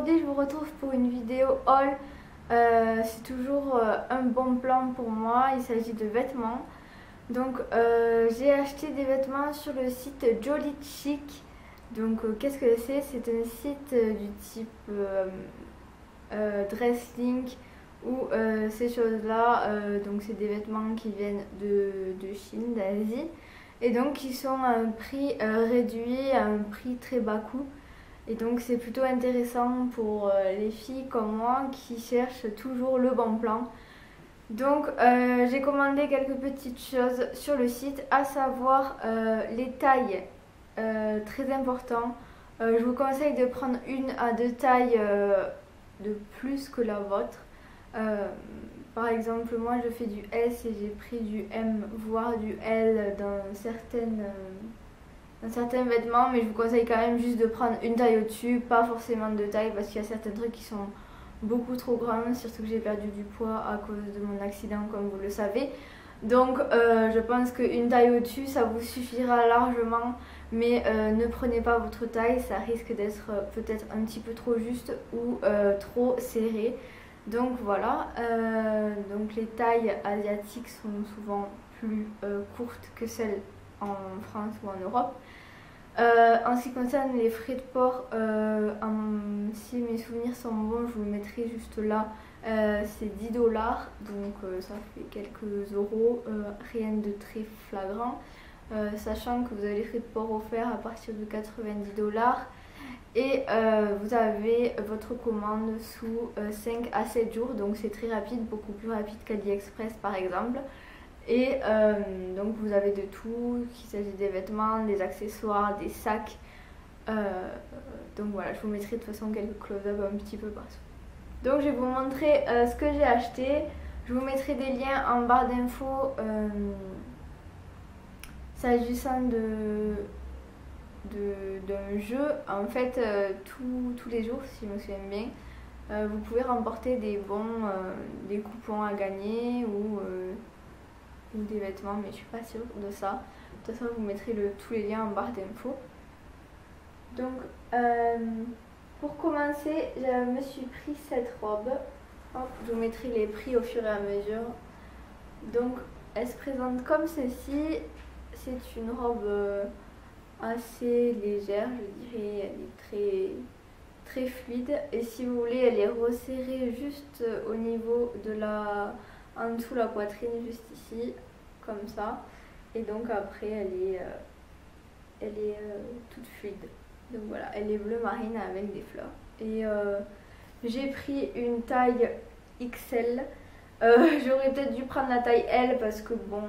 aujourd'hui je vous retrouve pour une vidéo haul. C'est toujours un bon plan pour moi, il s'agit de vêtements. Donc j'ai acheté des vêtements sur le site Jolly Chic. Donc qu'est-ce que c'est? C'est un site du type Dresslink ou ces choses-là. Donc c'est des vêtements qui viennent de Chine, d'Asie. Et donc ils sont à un prix réduit, à un prix très bas coût. Et donc c'est plutôt intéressant pour les filles comme moi qui cherchent toujours le bon plan. Donc j'ai commandé quelques petites choses sur le site, à savoir les tailles, très important. Je vous conseille de prendre une à deux tailles de plus que la vôtre. Par exemple, moi je fais du S et j'ai pris du M, voire du L dans certains vêtements, mais je vous conseille quand même juste de prendre une taille au-dessus, pas forcément deux tailles, parce qu'il y a certains trucs qui sont beaucoup trop grands, surtout que j'ai perdu du poids à cause de mon accident, comme vous le savez. Donc je pense qu'une taille au-dessus, ça vous suffira largement, mais ne prenez pas votre taille, ça risque d'être peut-être un petit peu trop juste ou trop serré. Donc voilà, donc les tailles asiatiques sont souvent plus courtes que celles en France ou en Europe. En ce qui concerne les frais de port, si mes souvenirs sont bons, je vous le mettrai juste là, c'est 10 $, donc ça fait quelques euros, rien de très flagrant, sachant que vous avez les frais de port offerts à partir de 90 $. Et vous avez votre commande sous 5 à 7 jours, donc c'est très rapide, beaucoup plus rapide qu'AliExpress par exemple. Et donc vous avez de tout, qu'il s'agit des vêtements, des accessoires, des sacs. Donc voilà, je vous mettrai de toute façon quelques close-up un petit peu partout. Donc je vais vous montrer ce que j'ai acheté. Je vous mettrai des liens en barre d'infos s'agissant d'un jeu. En fait, tous les jours, si je me souviens bien, vous pouvez remporter des bons, des coupons à gagner ou des vêtements, mais je suis pas sûre de ça. De toute façon, je vous mettrai tous les liens en barre d'infos. Donc, pour commencer, je me suis pris cette robe. Hop, je vous mettrai les prix au fur et à mesure. Donc, elle se présente comme ceci. C'est une robe assez légère, je dirais. Elle est très fluide. Et si vous voulez, elle est resserrée juste au niveau de en dessous la poitrine, juste ici, comme ça. Et donc après, elle est toute fluide. Donc voilà, elle est bleu marine avec des fleurs. Et j'ai pris une taille XL. J'aurais peut-être dû prendre la taille L parce que bon,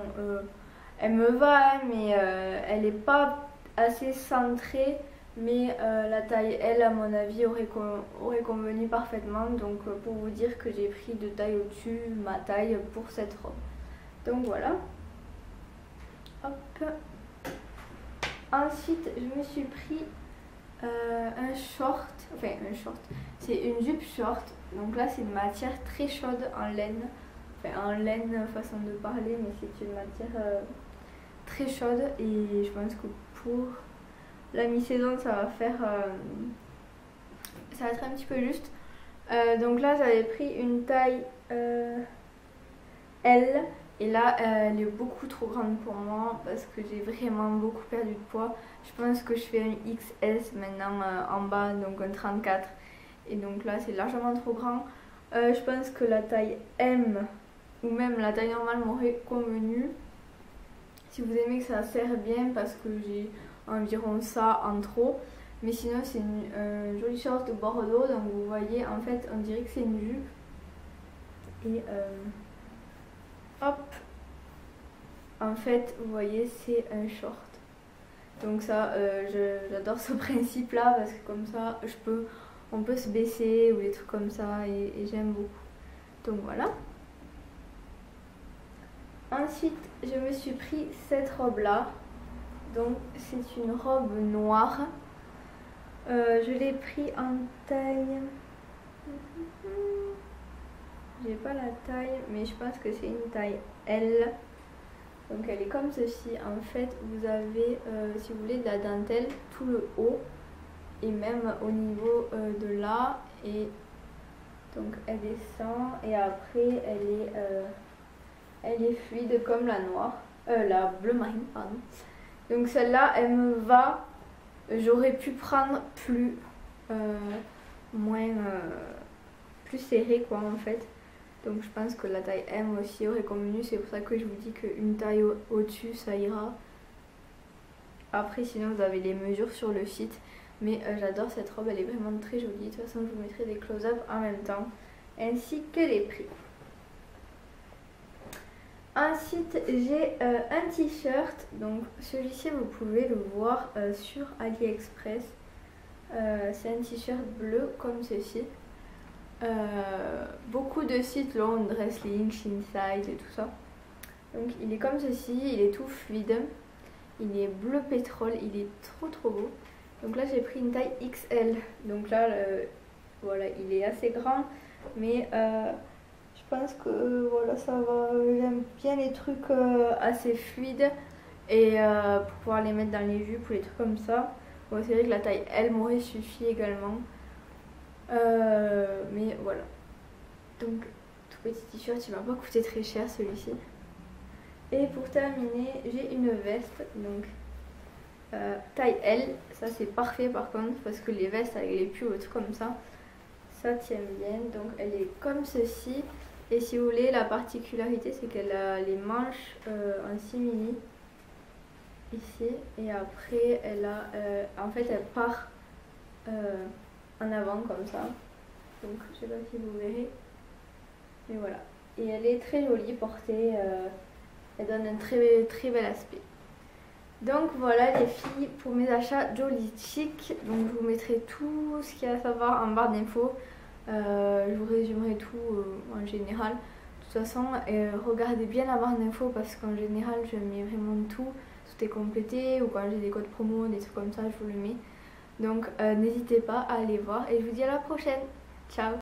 elle me va, mais elle n'est pas assez centrée. Mais la taille L, à mon avis, aurait convenu parfaitement. Donc pour vous dire que j'ai pris de taille au-dessus ma taille pour cette robe. Donc voilà. Hop. Ensuite, je me suis pris un short. Enfin, un short. C'est une jupe short. Donc là, c'est une matière très chaude en laine. Enfin, en laine, façon de parler, mais c'est une matière très chaude. Et je pense que pour la mi-saison, ça va être un petit peu juste. Donc là, j'avais pris une taille L. Et là, elle est beaucoup trop grande pour moi parce que j'ai vraiment beaucoup perdu de poids. Je pense que je fais un XS maintenant en bas, donc un 34. Et donc là, c'est largement trop grand. Je pense que la taille M ou même la taille normale m'aurait convenu. Si vous aimez que ça serre bien, parce que j'ai environ ça en trop. Mais sinon, c'est une jolie short de Bordeaux. Donc vous voyez, en fait, on dirait que c'est une jupe. Et hop, en fait, vous voyez, c'est un short. Donc ça, j'adore ce principe-là parce que comme ça, on peut se baisser ou des trucs comme ça et j'aime beaucoup. Donc voilà. Ensuite, je me suis pris cette robe-là. Donc c'est une robe noire. Je l'ai pris en taille... J'ai pas la taille, mais je pense que c'est une taille L. Donc elle est comme ceci. En fait, vous avez, si vous voulez, de la dentelle tout le haut. et même au niveau de là. Et donc elle descend et après elle est fluide comme la noire, la bleu marine pardon. Donc celle-là elle me va. J'aurais pu prendre plus plus serré quoi en fait. Donc je pense que la taille M aussi aurait convenu. C'est pour ça que je vous dis qu'une taille au-dessus ça ira. Après sinon vous avez les mesures sur le site. Mais j'adore cette robe, elle est vraiment très jolie. De toute façon je vous mettrai des close-up en même temps. Ainsi que les prix. Ensuite j'ai un t-shirt. Donc celui-ci vous pouvez le voir sur AliExpress. C'est un t-shirt bleu comme ceci. Beaucoup de sites l'ont, Dresslink, Shinside et tout ça. Donc il est comme ceci, il est tout fluide. Il est bleu pétrole, il est trop beau. Donc là j'ai pris une taille XL. Donc là voilà, il est assez grand. Mais je pense que voilà ça va. J'aime bien les trucs assez fluides. Et pour pouvoir les mettre dans les jupes ou les trucs comme ça. Bon, c'est vrai que la taille L m'aurait suffi également. Mais voilà. Donc tout petit t-shirt, il m'a pas coûté très cher celui-ci. Et pour terminer, j'ai une veste. Donc taille L, ça c'est parfait par contre. Parce que les vestes avec les pulls et tout comme ça, ça tient bien. Donc elle est comme ceci. Et si vous voulez, la particularité c'est qu'elle a les manches en simili ici, et après elle a en fait elle part en avant comme ça, donc je sais pas si vous verrez, mais voilà, et elle est très jolie portée, elle donne un très bel aspect. Donc voilà les filles pour mes achats Jolly Chic. Donc je vous mettrai tout ce qu'il y a à savoir en barre d'infos. Je vous résumerai tout en général. De toute façon, regardez bien la barre d'infos parce qu'en général je mets vraiment tout est complété, ou quand j'ai des codes promo, des trucs comme ça, je vous le mets. Donc n'hésitez pas à aller voir et je vous dis à la prochaine. Ciao!